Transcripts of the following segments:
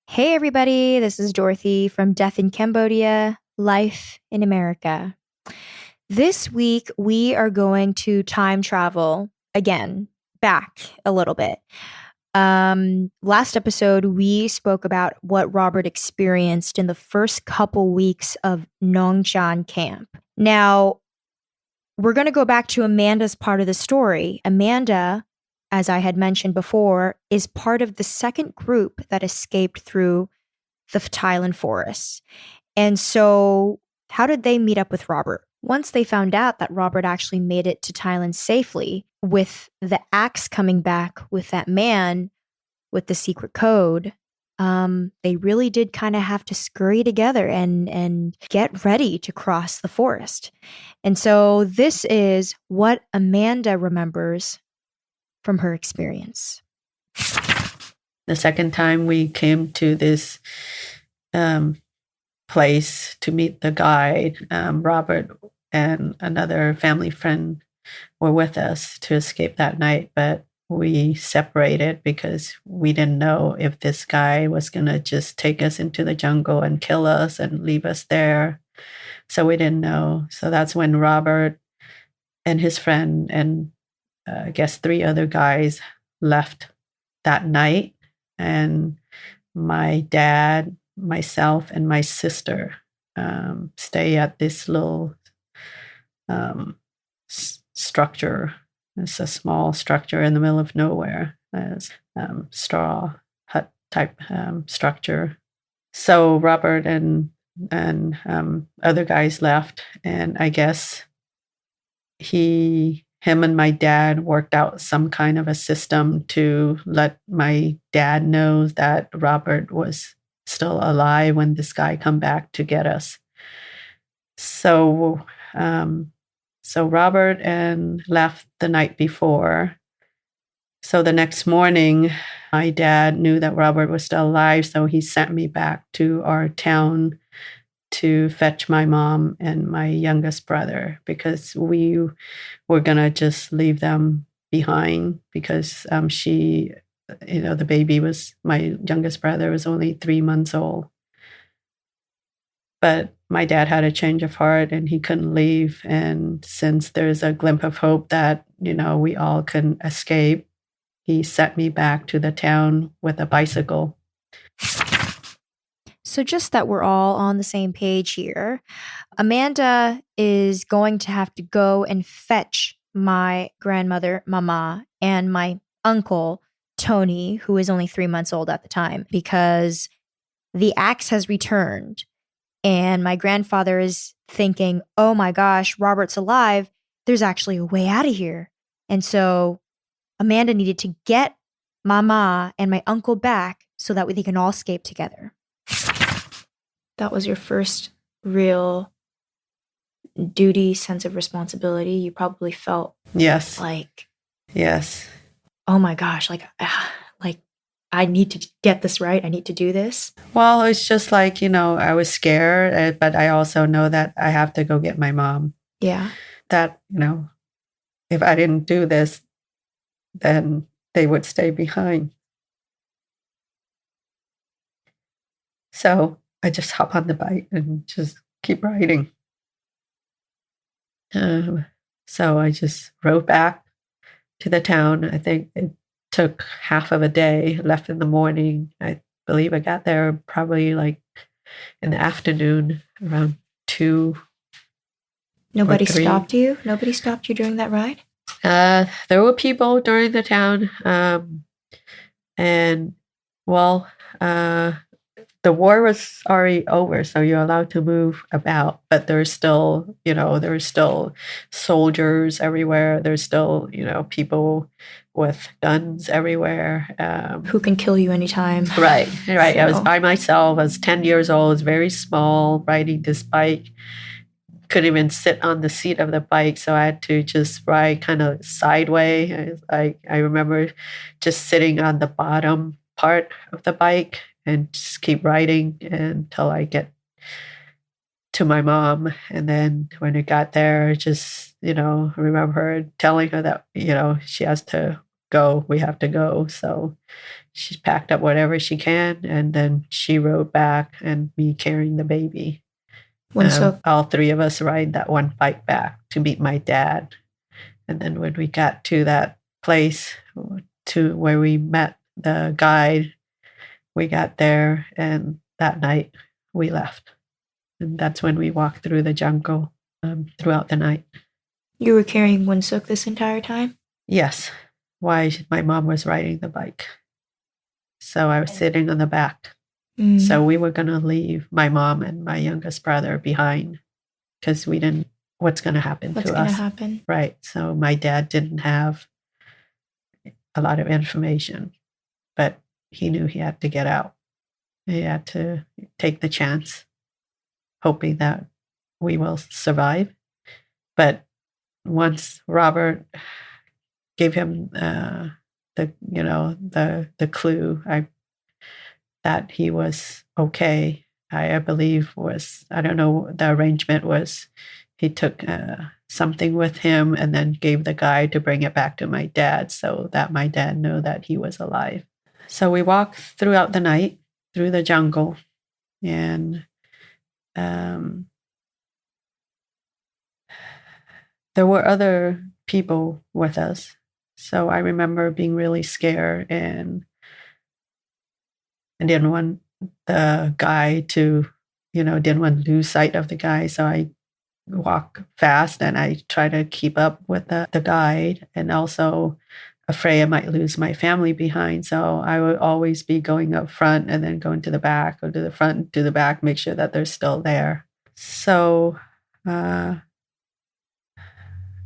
Hey, everybody, this is Dorothy from Death in Cambodia, Life in America. This week, we are going to time travel again, back a little bit. Last episode, we spoke about what Robert experienced in the first couple weeks of Nongchan camp. Now, we're going to go back to Amanda's part of the story. Amanda, as I had mentioned before, is part of the second group that escaped through the Thailand forests. And so, how did they meet up with Robert? Once they found out that Robert actually made it to Thailand safely, with the axe coming back with that man with the secret code, they really did kind of have to scurry together and get ready to cross the forest. And so, this is what Amanda remembers from her experience. The second time we came to this place to meet the guide, Robert and another family friend were with us to escape that night, but we separated because we didn't know if this guy was going to just take us into the jungle and kill us and leave us there. So we didn't know. So that's when Robert and his friend and I guess 3 other guys left that night. And my dad, myself, and my sister stay at this little structure. It's a small structure in the middle of nowhere. It's straw hut type structure. So Robert and other guys left, and I guess him and my dad worked out some kind of a system to let my dad know that Robert was still alive when this guy come back to get us. So Robert and left the night before. So the next morning, my dad knew that Robert was still alive, so he sent me back to our town to fetch my mom and my youngest brother because we were going to just leave them behind because the baby my youngest brother was only 3 months old. But my dad had a change of heart and he couldn't leave. And since there's a glimpse of hope that, we all can escape, he sent me back to the town with a bicycle. So, just that we're all on the same page here, Amanda is going to have to go and fetch my grandmother, Mama, and my uncle, Tony, who is only 3 months old at the time, because the axe has returned. And my grandfather is thinking, oh my gosh, Robert's alive. There's actually a way out of here. And so Amanda needed to get Mama and my uncle back so that they can all escape together. That was your first real duty, sense of responsibility. You probably felt yes, oh my gosh, I need to get this right. I need to do this. Well, it's just like, I was scared, but I also know that I have to go get my mom. Yeah. That, if I didn't do this, then they would stay behind. So I just hop on the bike and just keep riding. So I just rode back to the town. I think it took half of a day, left in the morning. I believe I got there probably like in the afternoon around 2. Nobody stopped you? Nobody stopped you during that ride? There were people during the town. The war was already over, so you're allowed to move about, but there's still, there's still soldiers everywhere. There's still, people with guns everywhere. Who can kill you anytime. Right. So. I was by myself. I was 10 years old. I was very small, riding this bike. Couldn't even sit on the seat of the bike, so I had to just ride kind of sideways. I remember just sitting on the bottom part of the bike and just keep riding until I get to my mom. And then when I got there, just, remember her telling her that, she has to go, we have to go. So she packed up whatever she can, and then she rode back, and me carrying the baby. All three of us ride that one bike back to meet my dad. And then when we got to that place to where we met the guide, we got there, and that night we left. And that's when we walked through the jungle throughout the night. You were carrying Winsuk this entire time? Yes. Why my mom was riding the bike. So I was sitting on the back. So we were going to leave my mom and my youngest brother behind because we didn't, what's going to happen to us? What's going to happen? Right. So my dad didn't have a lot of information, but he knew he had to get out. He had to take the chance, hoping that we will survive. But once Robert gave him the clue that he was okay, I believe I don't know, the arrangement was he took something with him and then gave the guide to bring it back to my dad so that my dad knew that he was alive. So we walked throughout the night through the jungle, and there were other people with us. So I remember being really scared, and I didn't want the guy to, didn't want to lose sight of the guy. So I walk fast and I try to keep up with the guide, and also afraid I might lose my family behind. So I would always be going up front and then going to the back, or to the front, to the back, make sure that they're still there. So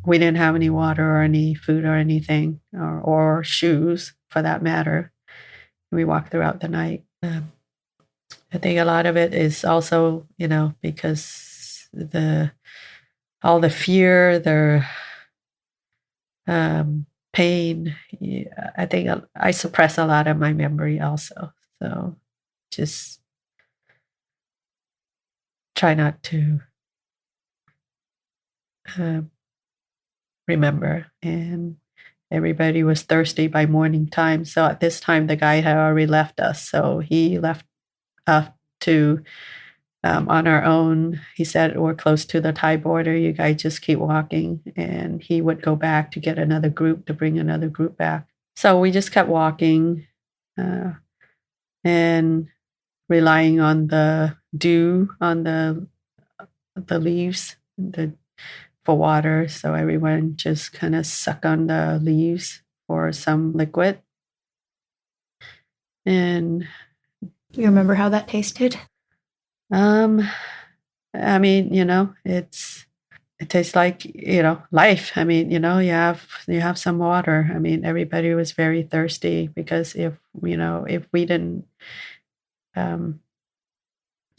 we didn't have any water or any food or anything, or shoes for that matter. We walked throughout the night. I think a lot of it is also, because all the fear, the pain. I think I suppress a lot of my memory also. So just try not to remember. And everybody was thirsty by morning time. So at this time, the guy had already left us. So he left us to on our own. He said, we're close to the Thai border. You guys just keep walking. And he would go back to get another group, to bring another group back. So we just kept walking and relying on the dew on the leaves for water. So everyone just kind of suck on the leaves for some liquid. And you remember how that tasted? I mean, it tastes like, life. I mean, you have some water. I mean, everybody was very thirsty because if we didn't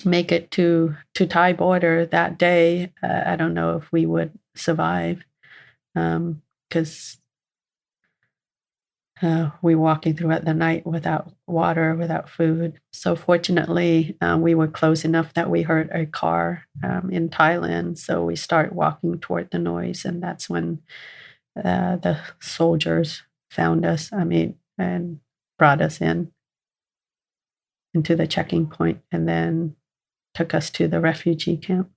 make it to Thai border that day, I don't know if we would survive, because we were walking throughout the night without water, without food. So fortunately, we were close enough that we heard a car in Thailand. So we start walking toward the noise, and that's when the soldiers found us. And brought us into the checking point, and then took us to the refugee camp.